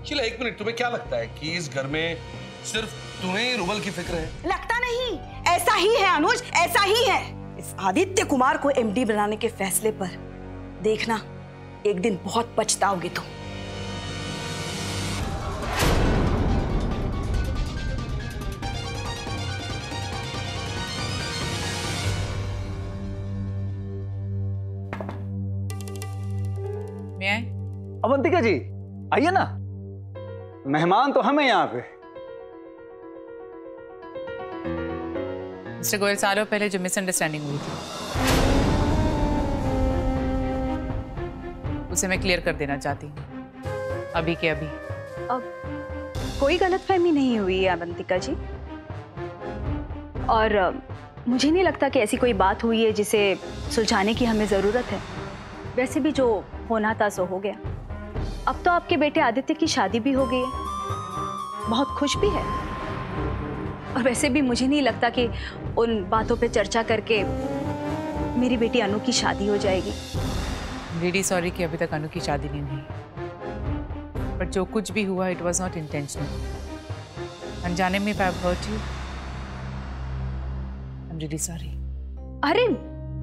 शीला एक मिनट, तुम्हें क्या लगता है कि इस घर में सिर्फ तुम्हें ही रुबल की फिक्र है? लगता नहीं, ऐसा ही है अनुज, ऐसा ही है। इस आदित्य कुमार को एमडी बनाने के फैसले पर देखना एक दिन बहुत पछताओगे तुम। अवंतिका जी आइए ना, मेहमान तो हमें यहाँ पे। मिस्टर गोयल, सालों पहले जो मिसअंडरस्टैंडिंग हुई थी उसे मैं क्लियर कर देना चाहती हूँ, अभी के अभी। अब कोई गलतफहमी नहीं हुई है अवंतिका जी, और मुझे नहीं लगता कि ऐसी कोई बात हुई है जिसे सुलझाने की हमें ज़रूरत है। वैसे भी जो होना था सो हो गया। अब तो आपके बेटे आदित्य की शादी भी हो गई है, बहुत खुश भी है। और वैसे भी मुझे नहीं लगता कि उन बातों पे चर्चा करके मेरी बेटी अनु की शादी हो जाएगी। रियली सॉरी कि अभी तक अनु की शादी नहीं हुई, पर जो कुछ भी हुआ इट वॉज नॉट इंटेंशनल। अनजाने में I have hurt you, I am really sorry. अरे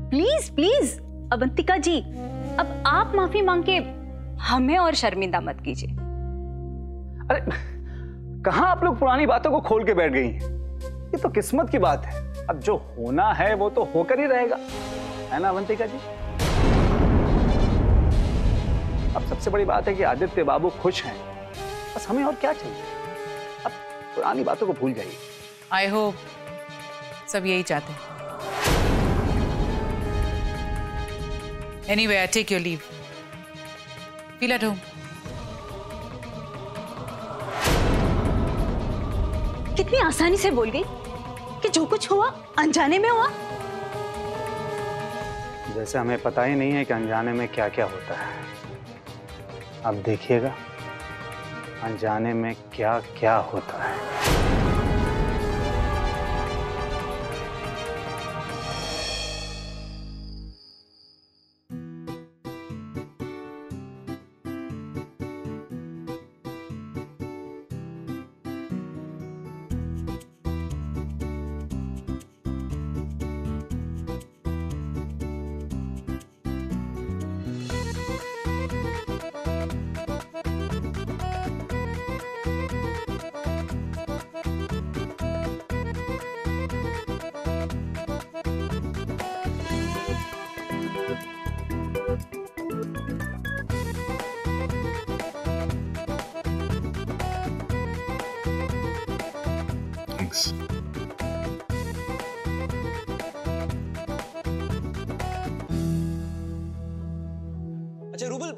प्लीज प्लीज अवंतिका जी, अब आप माफी मांग के हमें और शर्मिंदा मत कीजिए। अरे कहां आप लोग पुरानी बातों को खोल के बैठ गई हैं? ये तो किस्मत की बात है, अब जो होना है वो तो होकर ही रहेगा, है ना अवंतिका जी? अब सबसे बड़ी बात है कि आदित्य बाबू खुश हैं, बस हमें और क्या चाहिए। अब पुरानी बातों को भूल जाइए। आई होप सब यही चाहते हैं। Anyway, I take your leave. Feel at home. कितनी आसानी से बोल गई कि जो कुछ हुआ अनजाने में हुआ। जैसे हमें पता ही नहीं है कि अनजाने में क्या क्या होता है। अब देखिएगा अनजाने में क्या क्या होता है। अच्छा rouble,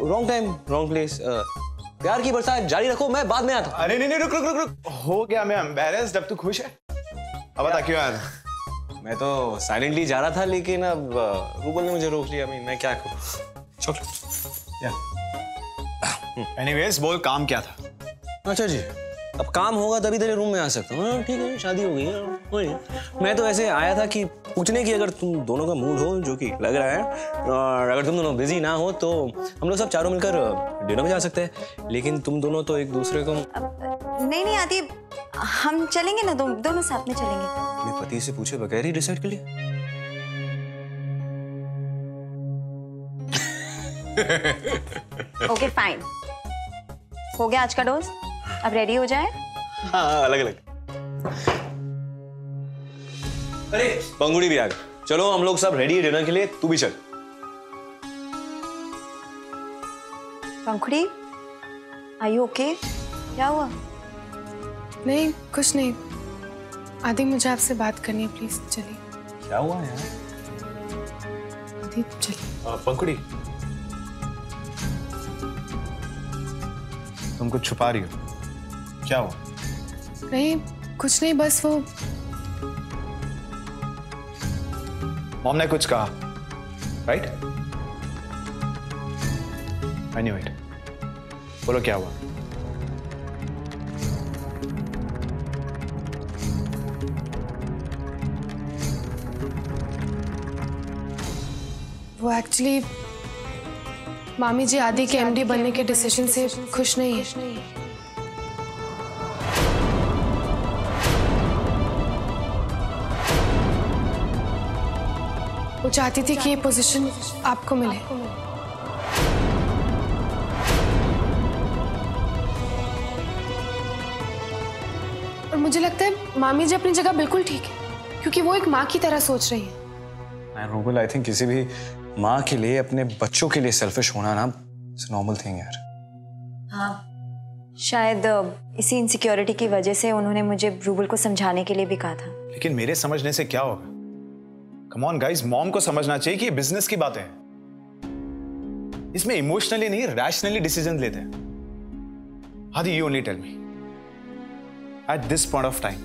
wrong time wrong place. प्यार की बरसात जारी रखो, मैं बाद में आता हूँ। अरे नहीं, रुक रुक रुक रुक, हो गया मैं एम्बैरेस्ड। अब तू खुश है? अब बता क्यों आया था? मैं तो साइलेंटली जा रहा था, लेकिन अब रूबल ने मुझे रोक लिया। मैं क्या करूँ? चॉकलेट। एनीवेज बोल, काम क्या था? अच्छा जी, अब काम होगा तभी तेरे रूम में आ सकता हूँ। ठीक है, शादी हो गई है। मैं तो ऐसे आया था कि पूछने की अगर तुम दोनों का मूड हो, जो कि लग रहा है, और अगर तुम दोनों बिजी ना हो तो हम लोग सब चारों मिलकर डिनर में जा सकते हैं। लेकिन तुम दोनों तो एक दूसरे को। नहीं आदि, हम चलेंगे ना, दोनों साथ में चलेंगे। अपने पति से पूछे बगैर ही डिसाइड कर लिया? ओके फाइन, हो गया आज का डोज। अब रेडी हो जाए। हाँ, अलग अलग। अरे पंगुड़ी भी आ गई। चलो हम लोग सब रेडी है डिनर के लिए, तू भी चल। पंखुड़ी, आर यू ओके? क्या हुआ? नहीं, कुछ नहीं। आदि, मुझे आपसे बात करनी है, प्लीज चलिए। क्या हुआ यार? आदि चलिए। पंखुड़ी, तुम कुछ छुपा रही हो, क्या हुआ? नहीं, कुछ नहीं, बस वो मॉम ने कुछ कहा, राइट? I knew it. बोलो क्या हुआ? वो एक्चुअली मामी जी आदि के एमडी बनने के डिसीजन से खुश नहीं है। वो चाहती थी कि ये पोजीशन आपको मिले। और मुझे लगता है मामी जी अपनी जगह बिल्कुल ठीक है, क्योंकि वो एक माँ की तरह सोच रही है। रूबल, आई थिंक किसी भी माँ के लिए अपने बच्चों के लिए सेल्फिश होना ना इट्स नॉर्मल थिंग यार। हाँ, शायद इसी इनसिक्योरिटी की वजह से उन्होंने मुझे रूबल को समझाने के लिए भी कहा था। लेकिन मेरे समझने से क्या होगा? कम ऑन गाइस, मॉम को समझना चाहिए कि ये बिजनेस की बातें हैं। इसमें इमोशनली नहीं, रैशनली डिसीजन लेते हैं। Aadi, you only tell me, at this point of time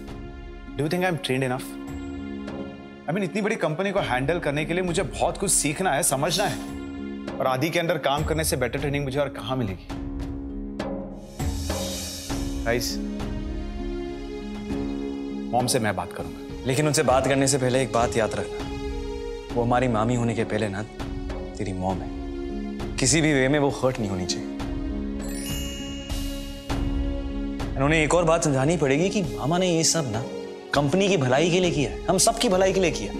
do you think I am trained enough? I mean, इतनी बड़ी कंपनी को हैंडल करने के लिए मुझे बहुत कुछ सीखना है, समझना है, और आदि के अंदर काम करने से बेटर ट्रेनिंग मुझे और कहां मिलेगी? गाइस, मॉम से मैं बात करूंगा। लेकिन उनसे बात करने से पहले एक बात याद रखना, वो हमारी मामी होने के पहले ना तेरी मॉम है। किसी भी वे में वो हर्ट नहीं होनी चाहिए। उन्हें एक और बात समझानी पड़ेगी कि मामा ने ये सब ना कंपनी की भलाई के लिए किया है, हम सब की भलाई के लिए किया।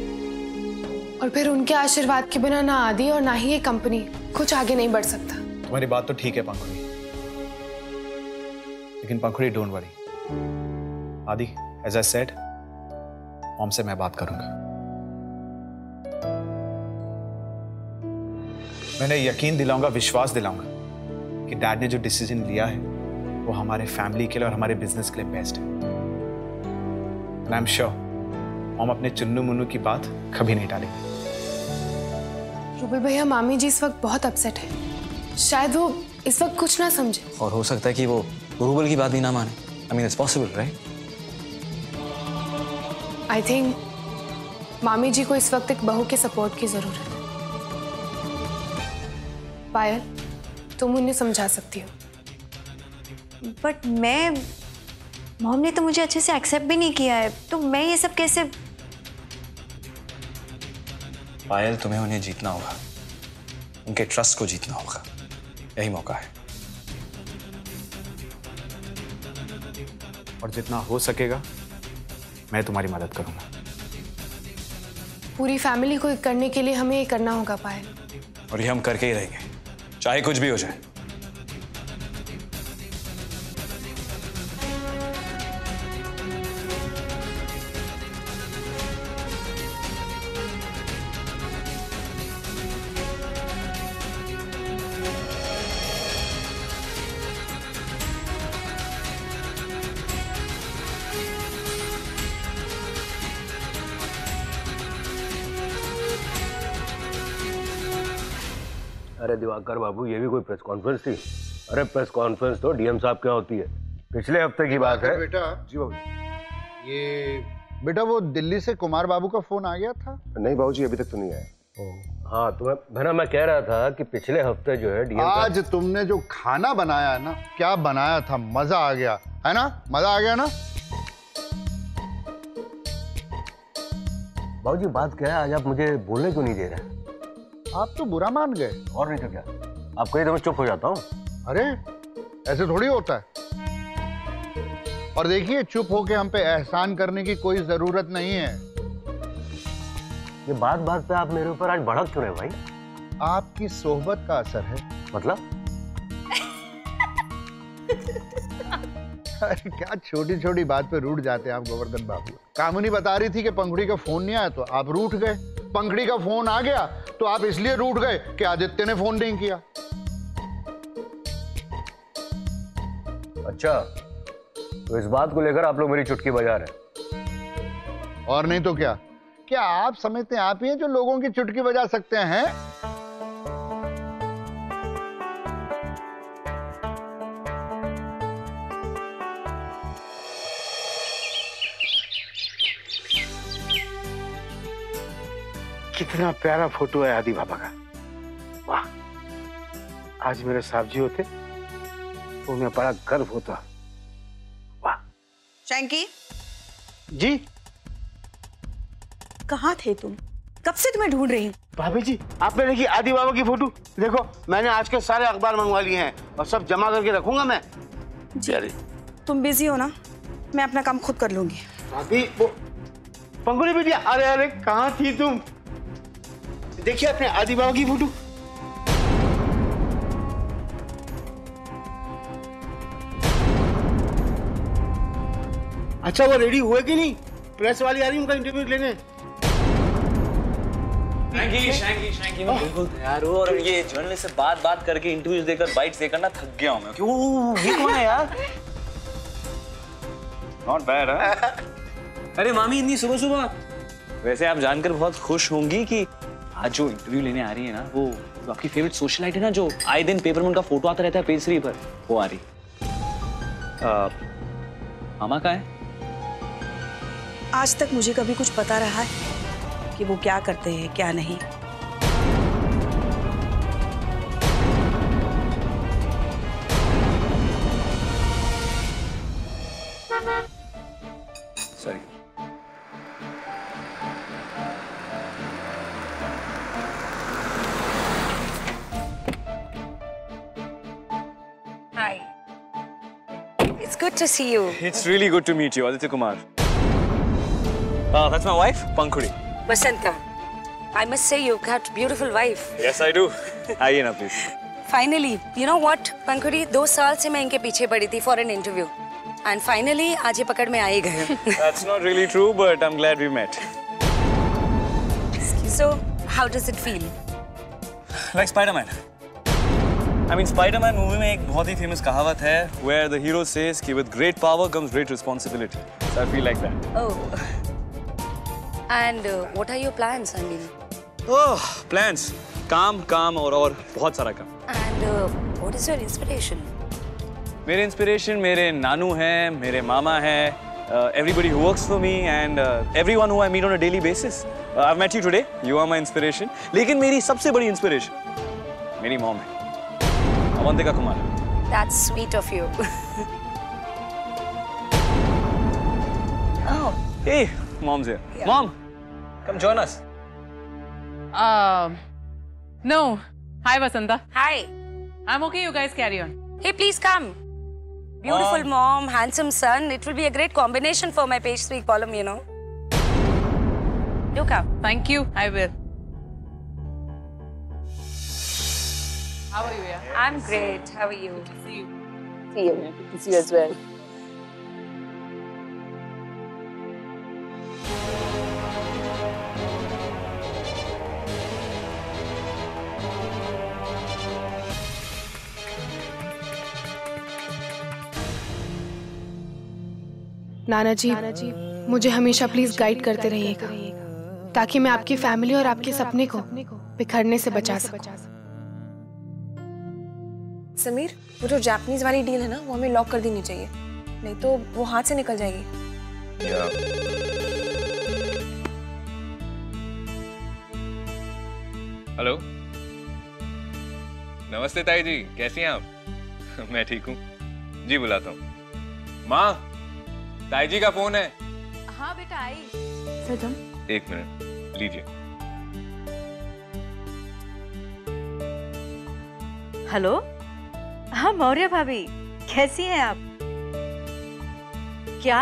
और फिर उनके आशीर्वाद के बिना ना आदि और ना ही ये कंपनी कुछ आगे नहीं बढ़ सकता। तुम्हारी बात तो ठीक है पंखुड़ी, लेकिन पंखुड़ी डोंट वरी। आदि, एज आई सेड, मॉम से मैं बात करूंगा। मैंने यकीन दिलाऊंगा, विश्वास दिलाऊंगा कि डैड ने जो डिसीजन लिया है वो हमारे फैमिली के लिए और हमारे बिजनेस के लिए बेस्ट है। आई एम श्योर मॉम अपने चुन्नू मुन्नू की बात कभी नहीं टालेंगे। रूबल भैया, मामी जी इस वक्त बहुत अपसेट है। शायद वो इस वक्त कुछ ना समझे, और हो सकता है कि वो रूबल की बात भी ना माने। I mean it's possible, right? I think मामी जी को इस वक्त एक बहू के सपोर्ट की जरूरत है। पायल, तुम उन्हें समझा सकती हो। बट मॉम ने तो मुझे अच्छे से एक्सेप्ट भी नहीं किया है, तो मैं ये सब कैसे? पायल, तुम्हें उन्हें जीतना होगा, उनके ट्रस्ट को जीतना होगा। यही मौका है। और जितना हो सकेगा मैं तुम्हारी मदद करूंगा। पूरी फैमिली को एक करने के लिए हमें ये करना होगा पायल। और ये हम करके ही रहेंगे, चाहे कुछ भी हो जाए। अरे दिवाकर बाबू, ये भी कोई प्रेस कॉन्फ्रेंस थी? अरे प्रेस कॉन्फ्रेंस तो डीएम साहब क्या होती है, पिछले हफ्ते की बात है। बेटा जी बाबू। ये बेटा वो दिल्ली से कुमार बाबू का फोन आ गया था? नहीं बाबूजी, अभी तक तो नहीं आया। हाँ तो मैं कह रहा था कि पिछले हफ्ते जो है डीएम आज तुमने जो खाना बनाया है ना, क्या बनाया था, मजा आ गया है ना? मजा आ गया ना? बाबूजी बात क्या है, आज आप मुझे बोलने क्यों नहीं दे रहे? आप तो बुरा मान गए। और नहीं तो क्या, आप कहीं तो मैं चुप हो जाता हूँ। अरे ऐसे थोड़ी होता है। और देखिए, चुप होके हम पे एहसान करने की कोई जरूरत नहीं है। ये बात बात पे आप मेरे ऊपर आज भड़क क्यों रहे भाई? आपकी सोहबत का असर है। मतलब? अरे क्या छोटी छोटी बात पे रूठ जाते हैं आप गोवर्धन बाबू। कामुनी बता रही थी कि पंखुड़ी का फोन नहीं आया तो आप रूठ गए। पंखुड़ी का फोन आ गया तो आप इसलिए रूठ गए कि आदित्य ने फोन नहीं किया। अच्छा, तो इस बात को लेकर आप लोग मेरी चुटकी बजा रहे? और नहीं तो क्या। क्या आप समझते हैं आप ही हैं जो लोगों की चुटकी बजा सकते हैं? कितना प्यारा फोटो है आदि बाबा का। वाह, आज मेरे साहब जी होते तो मैं बड़ा गर्व होता। वाह। शैंकी जी, कहाँ थे तुम? कब से तुम्हें ढूंढ रही हूँ। भाभी जी, आपने देखी आदि बाबा की फोटो? देखो, मैंने आज के सारे अखबार मंगवा लिए हैं और सब जमा करके रखूंगा मैं। जी, तुम बिजी हो ना, मैं अपना काम खुद कर लूंगी। भाभी, वो पंखुड़ी बिटिया, अरे अरे कहाँ थी तुम? देखिए अपने आदि बाबा की फोटो। अच्छा, वो रेडी हुए कि नहीं? प्रेस वाली आ रही है उनका इंटरव्यू लेने। शैंकी, मैं बिल्कुल तैयार हूँ। और ये जर्नलिस्ट से बात करके इंटरव्यूज देकर बाइट्स देकर ना थक गया हूँ मैं। क्यों, ये कौन है यार? Not bad, huh? अरे मामी, इतनी सुबह सुबह। वैसे आप जानकर बहुत खुश होंगी कि आज जो इंटरव्यू लेने आ रही है ना, वो आपकी फेवरेट सोशलाइट है ना, जो आए दिन पेपर में उनका फोटो आता रहता है पेज 3 पर, वो आ रही। मामा कहाँ है? आज तक मुझे कभी कुछ पता रहा है कि वो क्या करते हैं क्या नहीं। Sorry. Hi. It's good to see you. It's really good to meet you, Aditya Kumar. That's my wife, Pankhudi. Basanta, I must say you've got a beautiful wife. Yes, I do. आइए ना please. Finally, you know what, Pankhudi, 2 साल से मैं इनके पीछे पड़ी थी for an interview. And finally, आज ये पकड़ में आ ही गए। That's not really true, but I'm glad we met. So, how does it feel? Like Spider-Man. I mean, Spider-Man movie में एक बहुत ही famous कहावत है, where the hero says कि with great power comes great responsibility. So I feel like that. Oh. And what are your plans, I mean? Oh, plans. काम और बहुत सारा काम. And what is your inspiration? मेरे inspiration मेरे नानू हैं, मेरे मामा हैं, everybody who works for me and everyone who I meet on a daily basis. I've met you today. You are my inspiration. लेकिन मेरी सबसे बड़ी इंस्पिरेशन मेरी मॉम है, Avantika Kumar. That's sweet of you. Oh. Hey, mom's here. Yeah. Mom, come join us. No. Hi, Vasanta. Hi. I'm okay. You guys carry on. Hey, please come. Beautiful mom, handsome son. It will be a great combination for my page 3 column, you know. Do come. Thank you. I will. How are you, yeah? I'm great. How are you? Good to see you. See you. Yeah, good to see you as well. नाना जी, मुझे हमेशा please guide करते रहिएगा ताकि मैं आपकी family और आपके सपने को बिखरने से बचा सकूं। समीर, वो जो जापानीज वाली डील है ना, वो हमें लॉक कर देनी चाहिए, नहीं तो वो हाथ से निकल जाएगी। हेलो, नमस्ते ताई जी, कैसी हैं आप? मैं ठीक हूँ जी, बुलाता हूँ। माँ, ताई जी का फोन है। हाँ बेटा, आई। एक मिनट, लीजिए। हेलो, हाँ मौर्य भाभी, कैसी हैं आप? क्या?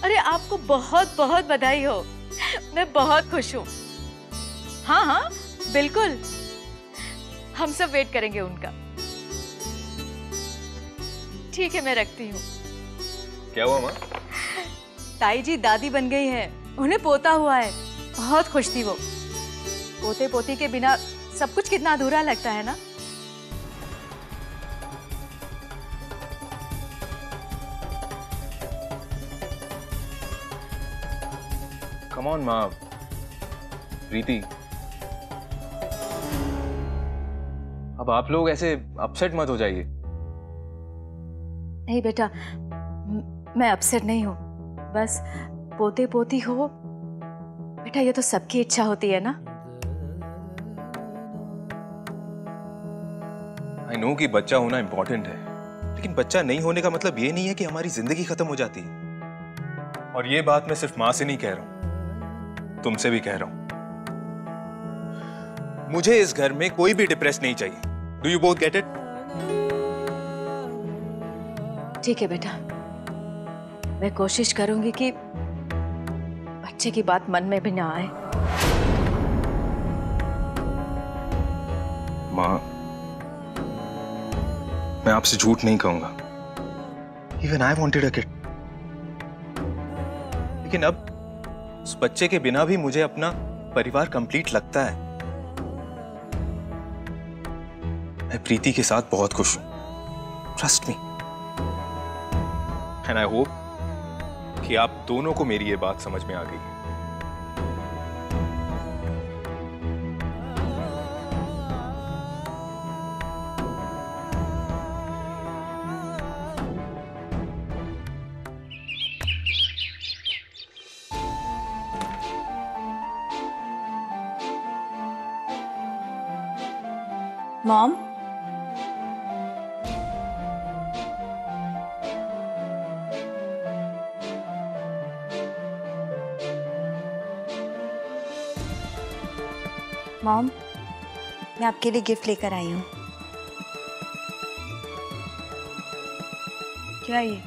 अरे आपको बहुत बहुत बधाई हो, मैं बहुत खुश हूँ। हाँ हाँ बिल्कुल, हम सब वेट करेंगे उनका। ठीक है, मैं रखती हूँ। क्या हुआ माँ? ताई जी दादी बन गई है, उन्हें पोता हुआ है, बहुत खुश थी वो। पोते पोती के बिना सब कुछ कितना अधूरा लगता है ना। कम ऑन माँ, प्रीति, अब आप लोग ऐसे अपसेट मत हो जाइए। नहीं बेटा, मैं अपसेट नहीं हूँ, बस पोते पोती हो बेटा, ये तो सबकी इच्छा होती है ना। आई नो कि बच्चा होना इंपॉर्टेंट है, लेकिन बच्चा नहीं होने का मतलब ये नहीं है कि हमारी जिंदगी खत्म हो जाती है। और ये बात मैं सिर्फ माँ से नहीं कह रहा हूँ, तुमसे भी कह रहा हूं, मुझे इस घर में कोई भी डिप्रेस नहीं चाहिए। Do you both get it? ठीक है बेटा, मैं कोशिश करूंगी कि बच्चे की बात मन में भी ना आए। माँ, मैं आपसे झूठ नहीं कहूंगा, even I wanted a kid, लेकिन अब उस बच्चे के बिना भी मुझे अपना परिवार कंप्लीट लगता है। मैं प्रीति के साथ बहुत खुश हूं, trust me, and I hope कि आप दोनों को मेरी ये बात समझ में आ गई है। मॉम, मॉम, मैं आपके लिए गिफ्ट लेकर आई हूँ। क्या ये?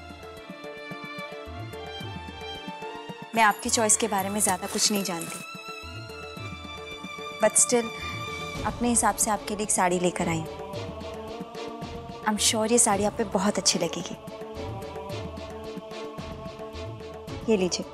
मैं आपकी चॉइस के बारे में ज़्यादा कुछ नहीं जानती, बट स्टिल अपने हिसाब से आपके लिए एक साड़ी लेकर आई हूँ। आई एम श्योर ये साड़ी आप पे बहुत अच्छी लगेगी। ये लीजिए।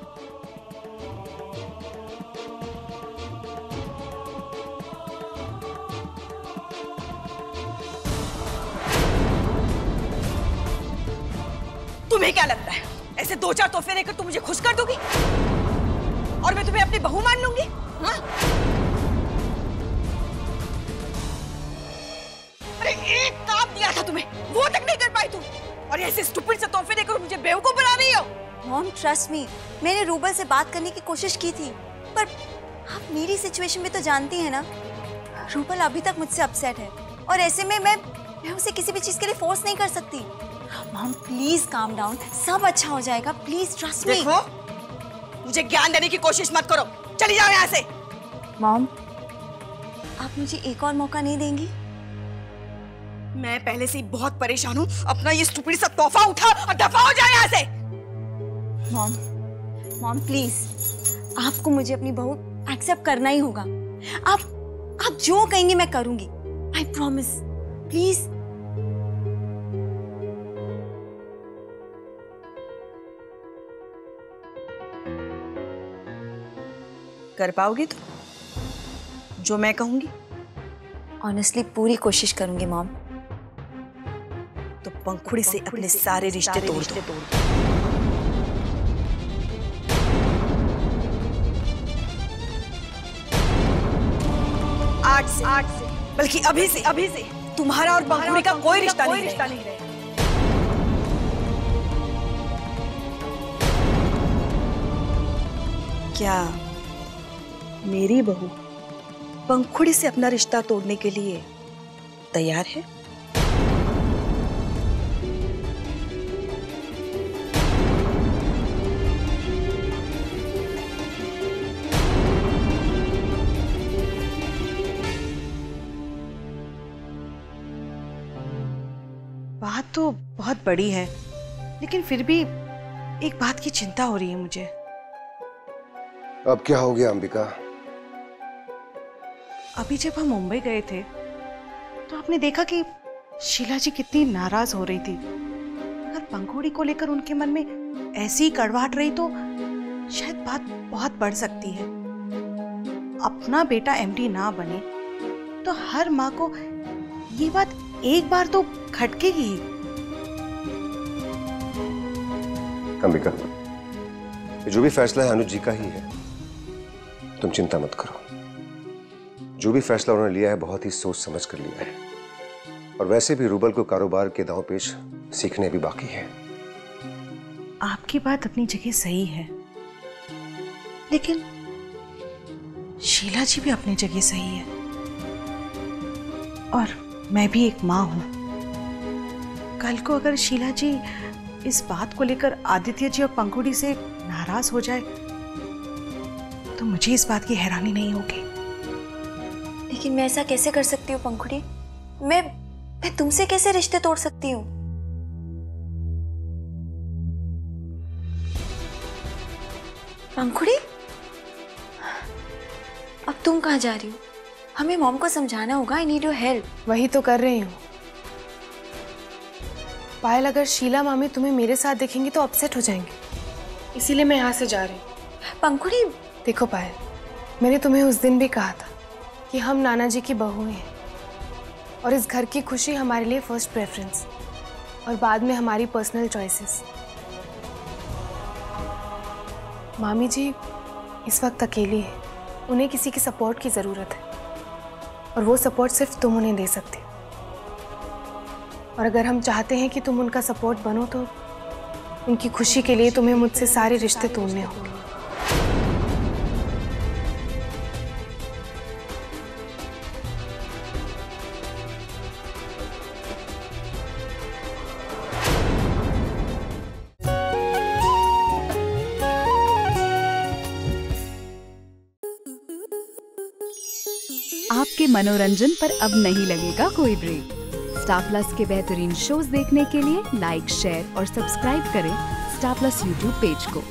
तुम्हें क्या लगता है ऐसे 2-4 तोहफे देकर तुम मुझे खुश कर दोगी और मैं तुम्हें अपनी बहू मान लूंगी? हाँ? अरे एक काम दिया था तुम्हें, वो तक नहीं कर पाई तुम, और ऐसे स्टूपिड से तोहफे देकर मुझे बेवकूफ बना रही हो। मॉम ट्रस्ट मी, मैंने रूबल से बात करने की कोशिश की थी, पर आप मेरी सिचुएशन में तो जानती हैं ना, रूबल अभी तक मुझसे अपसेट है और ऐसे में मैं उसे किसी भी चीज के लिए फोर्स नहीं कर सकती। मॉम प्लीज काम डाउन, सब अच्छा हो जाएगा, प्लीज ट्रस्ट मी। देखो, मुझे ज्ञान देने की कोशिश मत करो, चली जाओ यहाँ से। मॉम, आप मुझे एक और मौका नहीं देंगी? मैं पहले से ही बहुत परेशान हूँ, अपना ये स्टूपिड सा तोहफा उठा और दफा हो जाए यहाँ से। मॉम प्लीज, आपको मुझे अपनी बहू एक्सेप्ट करना ही होगा। आप जो कहेंगे मैं करूंगी, आई प्रॉमिस, प्लीज। कर पाओगी तो जो मैं कहूंगी? ऑनेस्टली पूरी कोशिश करूंगी मॉम। तो पंखुड़ी से अपने सारे रिश्ते तोड़ दो। आज से बल्कि अभी से तुम्हारा और पंखुड़ी का कोई रिश्ता नहीं रहेगा। क्या मेरी बहू पंखुड़ी से अपना रिश्ता तोड़ने के लिए तैयार है? बात तो बहुत बड़ी है, लेकिन फिर भी एक बात की चिंता हो रही है मुझे। अब क्या हो गया अंबिका? अभी जब हम मुंबई गए थे तो आपने देखा कि शीला जी कितनी नाराज हो रही थी। अगर पंखुड़ी को लेकर उनके मन में ऐसी कड़वाहट रही तो शायद बात बहुत बढ़ सकती है। अपना बेटा एमडी ना बने तो हर माँ को ये बात एक बार तो खटकेगी। अंबिका, जो भी फैसला है अनुज जी का ही है, तुम चिंता मत करो। जो भी फैसला उन्होंने लिया है बहुत ही सोच समझ कर लिया है, और वैसे भी रूबल को कारोबार के दांव पेच सीखने भी बाकी है। आपकी बात अपनी जगह सही है, लेकिन शीला जी भी अपनी जगह सही है, और मैं भी एक माँ हूं। कल को अगर शीला जी इस बात को लेकर आदित्य जी और पंखुड़ी से नाराज हो जाए तो मुझे इस बात की हैरानी नहीं होगी। लेकिन मैं ऐसा कैसे कर सकती हूँ पंखुड़ी? मैं तुमसे कैसे रिश्ते तोड़ सकती हूँ? पंखुड़ी, अब तुम कहाँ जा रही हो? हमें मॉम को समझाना होगा। I need your help. वही तो कर रही हूँ पायल। अगर शीला मामी तुम्हें मेरे साथ देखेंगी तो अपसेट हो जाएंगे, इसीलिए मैं यहाँ से जा रही हूँ। पंखुड़ी, देखो पायल, मैंने तुम्हें उस दिन भी कहा था कि हम नाना जी की बहुएं हैं और इस घर की खुशी हमारे लिए फर्स्ट प्रेफरेंस और बाद में हमारी पर्सनल चॉइसेस। मामी जी इस वक्त अकेली है, उन्हें किसी की सपोर्ट की ज़रूरत है और वो सपोर्ट सिर्फ तुम उन्हें दे सकते हो। और अगर हम चाहते हैं कि तुम उनका सपोर्ट बनो तो उनकी खुशी के लिए तुम्हें मुझसे सारे रिश्ते तोड़ने होंगे। आपके मनोरंजन पर अब नहीं लगेगा कोई ब्रेक। स्टार प्लस के बेहतरीन शोज देखने के लिए लाइक, शेयर और सब्सक्राइब करें स्टार प्लस यूट्यूब पेज को।